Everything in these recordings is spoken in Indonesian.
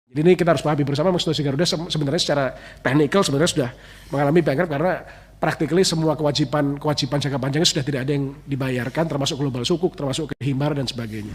Jadi ini kita harus pahami bersama, Institusi Garuda sebenarnya secara teknikal sebenarnya sudah mengalami bankrupt karena practically semua kewajiban jangka panjangnya sudah tidak ada yang dibayarkan, termasuk global sukuk, termasuk himar dan sebagainya.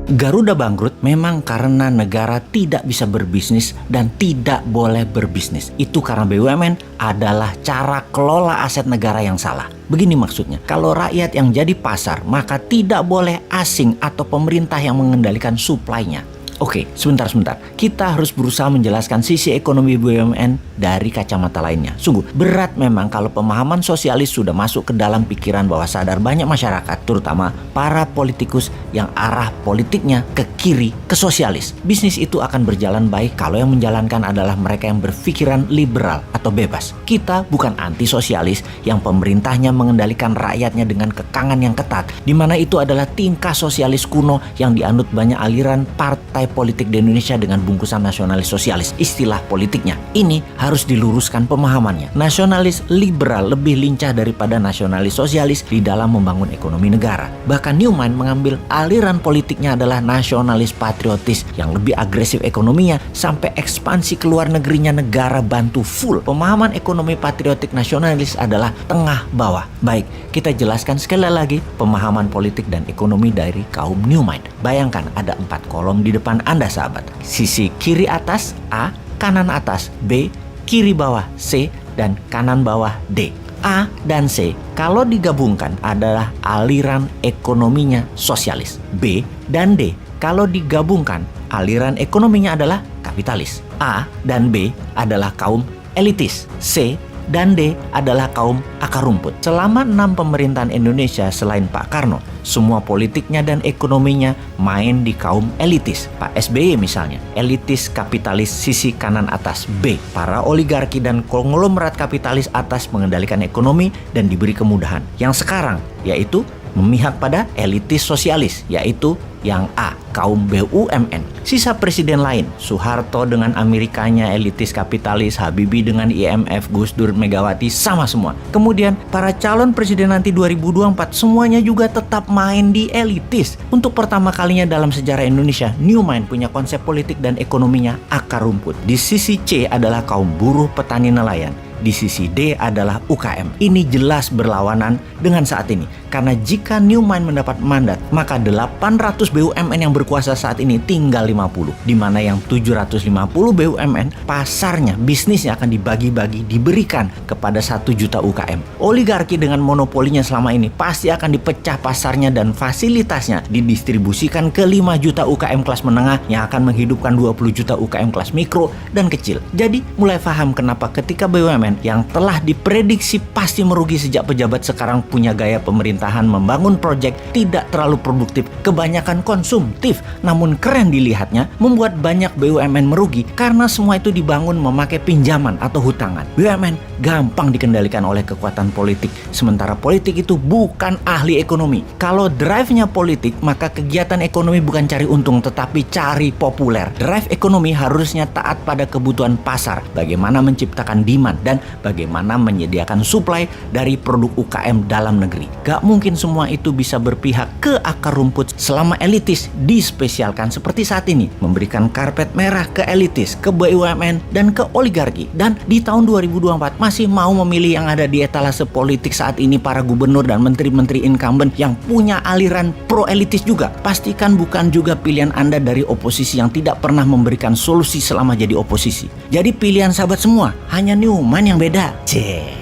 Garuda bangkrut memang karena negara tidak bisa berbisnis dan tidak boleh berbisnis. Itu karena BUMN adalah cara kelola aset negara yang salah. Begini maksudnya, kalau rakyat yang jadi pasar, maka tidak boleh asing atau pemerintah yang mengendalikan suplainya. Oke, sebentar. Kita harus berusaha menjelaskan sisi ekonomi BUMN dari kacamata lainnya. Sungguh, berat memang kalau pemahaman sosialis sudah masuk ke dalam pikiran bawah sadar banyak masyarakat, terutama para politikus yang arah politiknya ke kiri, ke sosialis. Bisnis itu akan berjalan baik kalau yang menjalankan adalah mereka yang berpikiran liberal atau bebas. Kita bukan anti-sosialis yang pemerintahnya mengendalikan rakyatnya dengan kekangan yang ketat, di mana itu adalah tingkah sosialis kuno yang dianut banyak aliran partai politik di Indonesia dengan bungkusan nasionalis sosialis. Istilah politiknya ini harus diluruskan pemahamannya. Nasionalis liberal lebih lincah daripada nasionalis sosialis di dalam membangun ekonomi negara. Bahkan Newman mengambil aliran politiknya adalah nasionalis patriotis yang lebih agresif ekonominya sampai ekspansi keluar negerinya negara bantu full. Pemahaman ekonomi patriotik nasionalis adalah tengah bawah. Baik, kita jelaskan sekali lagi pemahaman politik dan ekonomi dari kaum Newman. Bayangkan ada 4 kolom di depan Anda sahabat. Sisi kiri atas A, kanan atas B, kiri bawah C, dan kanan bawah D. A dan C kalau digabungkan adalah aliran ekonominya sosialis. B dan D kalau digabungkan aliran ekonominya adalah kapitalis. A dan B adalah kaum elitis. C dan D adalah kaum akar rumput. Selama 6 pemerintahan Indonesia selain Pak Karno, semua politiknya dan ekonominya main di kaum elitis. Pak SBY misalnya, elitis kapitalis sisi kanan atas B. Para oligarki dan konglomerat kapitalis atas mengendalikan ekonomi dan diberi kemudahan. Yang sekarang yaitu memihak pada elitis sosialis, yaitu yang A, kaum BUMN. Sisa presiden lain, Soeharto dengan Amerikanya elitis kapitalis, Habibie dengan IMF, Gus Dur, Megawati, sama semua. Kemudian para calon presiden nanti 2024 semuanya juga tetap main di elitis. Untuk pertama kalinya dalam sejarah Indonesia, Newman punya konsep politik dan ekonominya akar rumput. Di sisi C adalah kaum buruh, petani, nelayan. Di sisi D adalah UKM. Ini jelas berlawanan dengan saat ini. Karena jika Newman mendapat mandat, maka 800 BUMN yang berkuasa saat ini tinggal 50. Di mana yang 750 BUMN, pasarnya, bisnisnya akan dibagi-bagi, diberikan kepada 1 juta UKM. Oligarki dengan monopolinya selama ini pasti akan dipecah pasarnya dan fasilitasnya didistribusikan ke 5 juta UKM kelas menengah yang akan menghidupkan 20 juta UKM kelas mikro dan kecil. Jadi mulai paham kenapa ketika BUMN yang telah diprediksi pasti merugi sejak pejabat sekarang punya gaya pemerintahan membangun proyek tidak terlalu produktif, kebanyakan konsumtif, namun keren dilihatnya, membuat banyak BUMN merugi karena semua itu dibangun memakai pinjaman atau hutangan. BUMN gampang dikendalikan oleh kekuatan politik, sementara politik itu bukan ahli ekonomi. Kalau drive-nya politik, maka kegiatan ekonomi bukan cari untung tetapi cari populer. Drive ekonomi harusnya taat pada kebutuhan pasar, bagaimana menciptakan demand dan bagaimana menyediakan supply dari produk UKM dalam negeri. Gak mungkin semua itu bisa berpihak ke akar rumput selama elitis dispesialkan seperti saat ini, memberikan karpet merah ke elitis, ke BUMN dan ke oligarki. Dan di tahun 2024 masih mau memilih yang ada di etalase politik saat ini para gubernur dan menteri-menteri incumbent yang punya aliran pro elitis juga. Pastikan bukan juga pilihan Anda dari oposisi yang tidak pernah memberikan solusi selama jadi oposisi. Jadi pilihan sahabat semua hanya Newman yang beda. Cek.